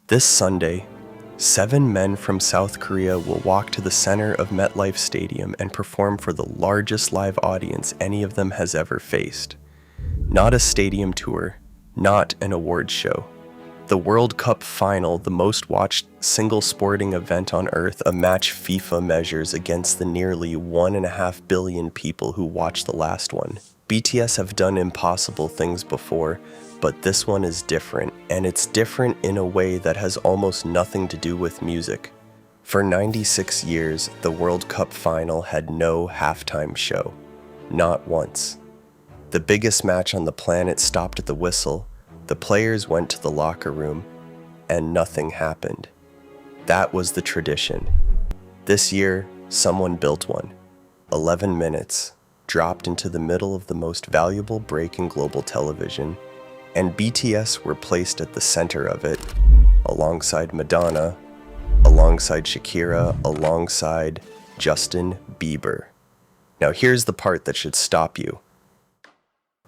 This Sunday, 7 men from South Korea will walk to the center of MetLife Stadium and perform for the largest live audience any of them has ever faced. Not a stadium tour, not an awards show. The World Cup final, the most watched single sporting event on Earth, a match FIFA measures against the nearly 1.5 billion people who watched the last one. BTS have done impossible things before, but this one is different, and it's different in a way that has almost nothing to do with music. For 96 years, the World Cup final had no halftime show. Not once. The biggest match on the planet stopped at the whistle, the players went to the locker room, and nothing happened. That was the tradition. This year, someone built one. 11 minutes, dropped into the middle of the most valuable break in global television, and BTS were placed at the center of it, alongside Madonna, alongside Shakira, alongside Justin Bieber. Now here's the part that should stop you.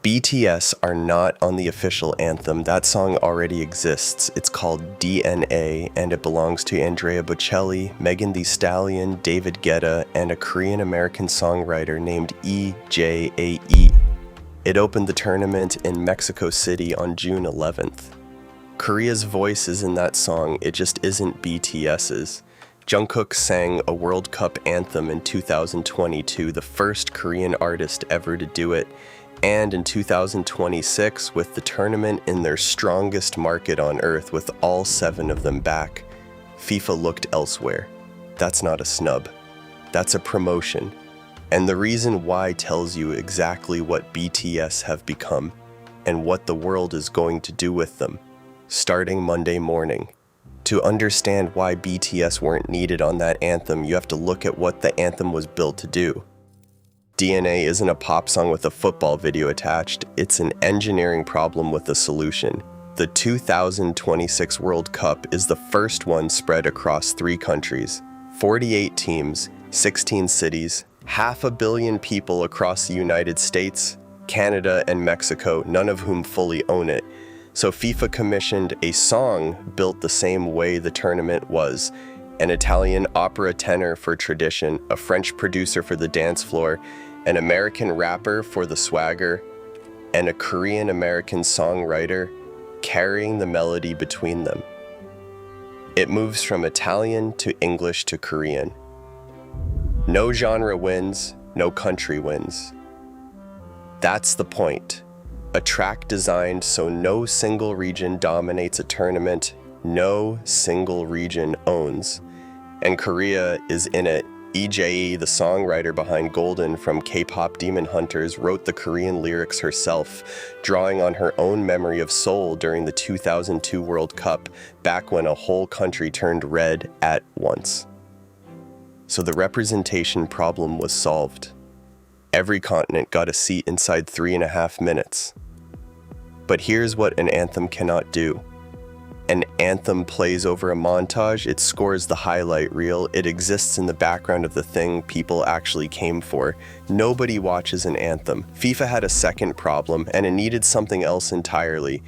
BTS are not on the official anthem. That song already exists. It's called DNA, and it belongs to Andrea Bocelli, Thee Stallion, David Guetta, and a Korean-American songwriter named EJAE. It opened the tournament in Mexico City on June 11th. Korea's voice is in that song, it just isn't BTS's. Jungkook sang a World Cup anthem in 2022, the first Korean artist ever to do it. And in 2026, with the tournament in their strongest market on Earth, with all 7 of them back, FIFA looked elsewhere. That's not a snub. That's a promotion. And the reason why tells you exactly what BTS have become and what the world is going to do with them, starting Monday morning. To understand why BTS weren't needed on that anthem, you have to look at what the anthem was built to do. DNA isn't a pop song with a football video attached, it's an engineering problem with a solution. The 2026 World Cup is the first one spread across 3 countries, 48 teams, 16 cities, 500 million people across the United States, Canada, and Mexico, none of whom fully own it. So FIFA commissioned a song built the same way the tournament was. An Italian opera tenor for tradition, a French producer for the dance floor, an American rapper for the swagger, and a Korean-American songwriter carrying the melody between them. It moves from Italian to English to Korean. No genre wins, no country wins. That's the point. A track designed so no single region dominates a tournament, no single region owns. And Korea is in it. EJAE, the songwriter behind Golden from K-pop Demon Hunters, wrote the Korean lyrics herself, drawing on her own memory of Seoul during the 2002 World Cup, back when a whole country turned red at once. So the representation problem was solved. Every continent got a seat inside 3.5 minutes. But here's what an anthem cannot do. An anthem plays over a montage, it scores the highlight reel, it exists in the background of the thing people actually came for. Nobody watches an anthem. FIFA had a second problem, and it needed something else entirely.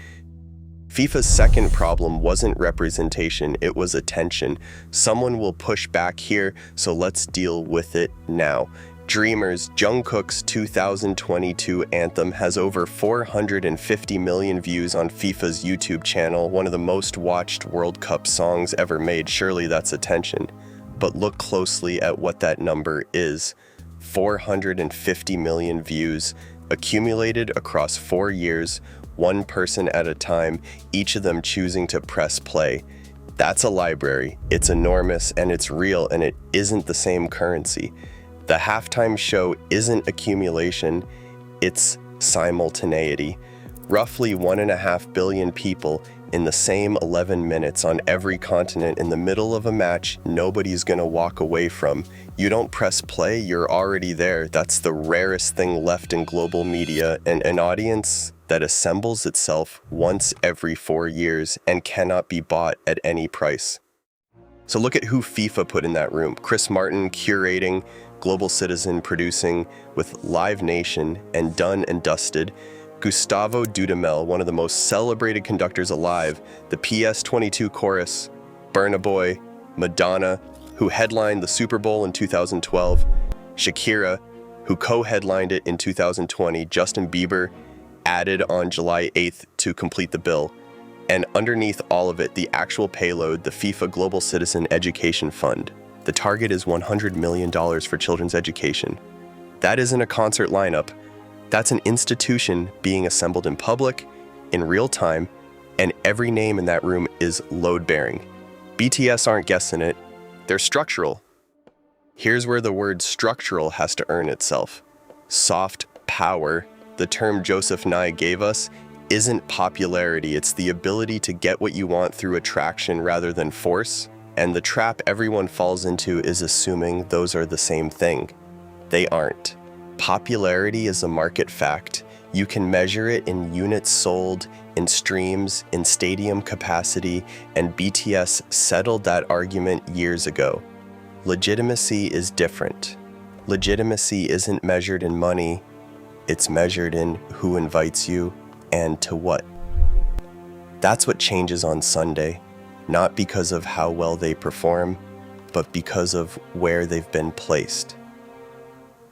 FIFA's second problem wasn't representation, it was attention. Someone will push back here, so let's deal with it now. Dreamers, Jungkook's 2022 anthem has over 450 million views on FIFA's YouTube channel, one of the most watched World Cup songs ever made. Surely that's attention. But look closely at what that number is. 450 million views, accumulated across 4 years, 1 person at a time, each of them choosing to press play. That's a library. It's enormous and it's real, and it isn't the same currency. The halftime show isn't accumulation, it's simultaneity. Roughly 1.5 billion people in the same 11 minutes on every continent in the middle of a match nobody's gonna walk away from. You don't press play, you're already there. That's the rarest thing left in global media, and an audience that assembles itself once every 4 years and cannot be bought at any price. So look at who FIFA put in that room. Chris Martin curating, Global Citizen producing with Live Nation and Done and Dusted, Gustavo Dudamel, one of the most celebrated conductors alive, the PS22 chorus, Burna Boy, Madonna, who headlined the Super Bowl in 2012, Shakira, who co-headlined it in 2020, Justin Bieber added on July 8th to complete the bill, and underneath all of it, the actual payload, the FIFA Global Citizen Education Fund. The target is $100 million for children's education. That isn't a concert lineup. That's an institution being assembled in public, in real time, and every name in that room is load-bearing. BTS aren't guessing it. They're structural. Here's where the word structural has to earn itself. Soft power, the term Joseph Nye gave us, isn't popularity. It's the ability to get what you want through attraction rather than force. And the trap everyone falls into is assuming those are the same thing. They aren't. Popularity is a market fact. You can measure it in units sold, in streams, in stadium capacity, and BTS settled that argument years ago. Legitimacy is different. Legitimacy isn't measured in money, it's measured in who invites you and to what. That's what changes on Sunday, not because of how well they perform, but because of where they've been placed.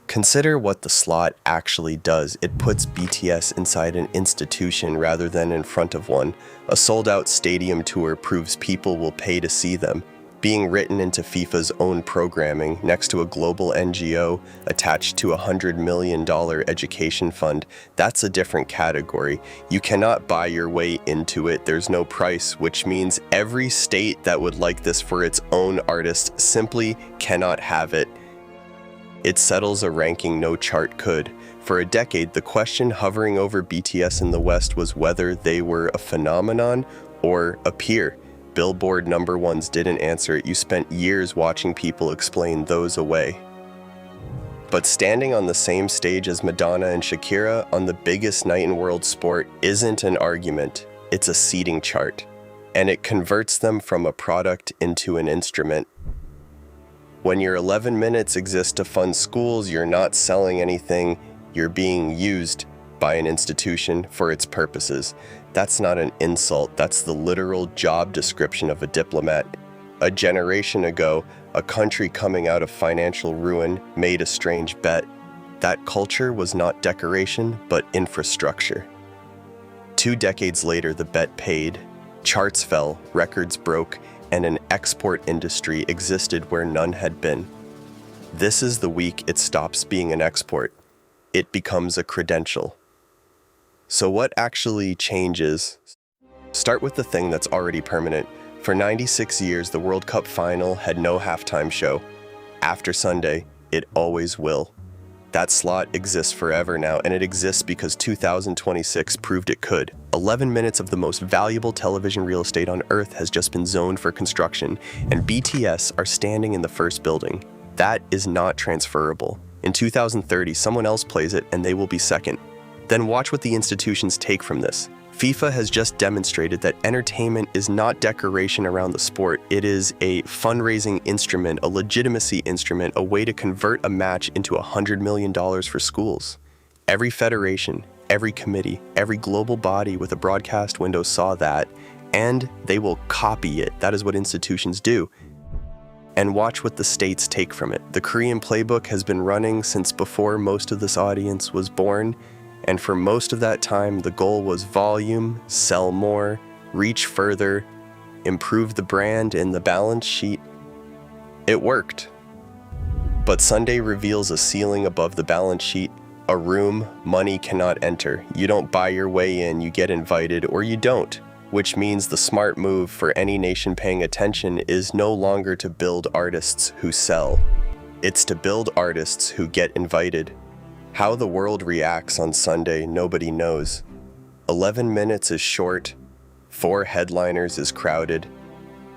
Consider what the slot actually does. It puts BTS inside an institution rather than in front of one. A sold-out stadium tour proves people will pay to see them. Being written into FIFA's own programming next to a global NGO attached to a $100 million education fund, that's a different category. You cannot buy your way into it. There's no price, which means every state that would like this for its own artist simply cannot have it. It settles a ranking no chart could. For a decade, the question hovering over BTS in the West was whether they were a phenomenon or a peer. Billboard #1s didn't answer it. You spent years watching people explain those away. But standing on the same stage as Madonna and Shakira on the biggest night in world sport isn't an argument. It's a seating chart. And it converts them from a product into an instrument. When your 11 minutes exist to fund schools, you're not selling anything, you're being used by an institution for its purposes. That's not an insult, that's the literal job description of a diplomat. A generation ago, a country coming out of financial ruin made a strange bet. That culture was not decoration, but infrastructure. 2 decades later, the bet paid. Charts fell, records broke, and an export industry existed where none had been. This is the week it stops being an export. It becomes a credential. So what actually changes? Start with the thing that's already permanent. For 96 years, the World Cup final had no halftime show. After Sunday, it always will. That slot exists forever now, and it exists because 2026 proved it could. 11 minutes of the most valuable television real estate on Earth has just been zoned for construction, and BTS are standing in the first building. That is not transferable. In 2030, someone else plays it, and they will be second. Then watch what the institutions take from this. FIFA has just demonstrated that entertainment is not decoration around the sport. It is a fundraising instrument, a legitimacy instrument, a way to convert a match into $100 million for schools. Every federation, every committee, every global body with a broadcast window saw that, and they will copy it. That is what institutions do. And watch what the states take from it. The Korean playbook has been running since before most of this audience was born. And for most of that time, the goal was volume, sell more, reach further, improve the brand and the balance sheet. It worked. But Sunday reveals a ceiling above the balance sheet, a room money cannot enter. You don't buy your way in, you get invited, or you don't, which means the smart move for any nation paying attention is no longer to build artists who sell. It's to build artists who get invited. How the world reacts on Sunday, nobody knows. 11 minutes is short, 4 headliners is crowded,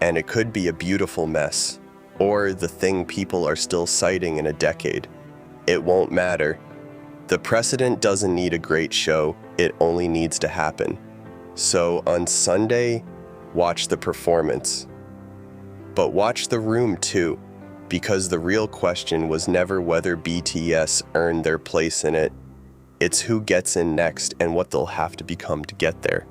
and it could be a beautiful mess, or the thing people are still citing in a decade. It won't matter. The precedent doesn't need a great show, it only needs to happen. So on Sunday, watch the performance. But watch the room too. Because the real question was never whether BTS earned their place in it. It's who gets in next and what they'll have to become to get there.